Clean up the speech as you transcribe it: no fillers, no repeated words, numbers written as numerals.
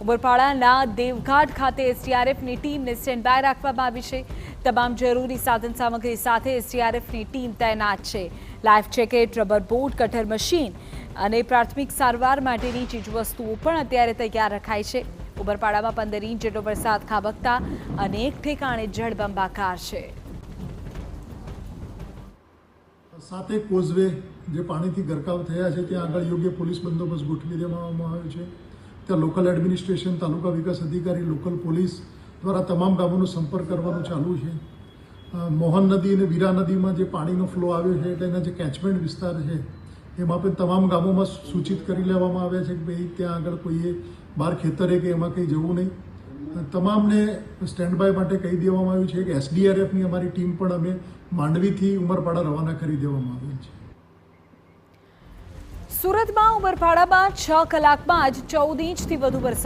ઉમરપાડાના દેવઘાટ ખાતે એસડીઆરએફની ટીમને stand by રાખવામાં આવી છે। તમામ જરૂરી સાધન સામગ્રી સાથે એસડીઆરએફની ટીમ તૈનાત છે। Life jacket, rubber boat, cutter machine અને પ્રાથમિક સારવાર માટેની ચીજવસ્તુઓ પણ અત્યારે તૈયાર રખાઈ છે। ઉમરપાડામાં 15 ઇંચ જેટલો વરસાદ ખાબકતા અનેક ઠેકાણે જળબંબાકાર છે। साथे कोजवे जे पानी गरकाव थया छे त्यां आगळ योग्य पोलीस बंदोबस्त गोठवी देवामां आव्यो छे। त्यां लोकल एडमिनिस्ट्रेशन, तालुका विकास अधिकारी, लोकल पोलीस द्वारा तमाम गामोनो संपर्क करवानुं चालू छे। मोहन नदी अने वीरा नदीमां जे पाणीनो फ्लो आव्यो छे એટલે એના જે કેચમેન્ટ વિસ્તાર છે એમાં પણ તમામ ગામોમાં સૂચિત કરી લેવામાં આવ્યા છે કે ભાઈ ત્યાં આગળ કોઈએ બહાર ખેતરે કે એમાં કંઈ જવું નહીં। તમામને સ્ટેન્ડ બાય માટે કહી દેવામાં આવ્યું છે કે એસડીઆરએફની અમારી ટીમ પણ અમે માંડવીથી ઉમરપાડા રવાના કરી દેવામાં આવી છે। સુરતમાં ઉમરપાડામાં 6 કલાકમાં જ 14 ઇંચથી વધુ વરસાદ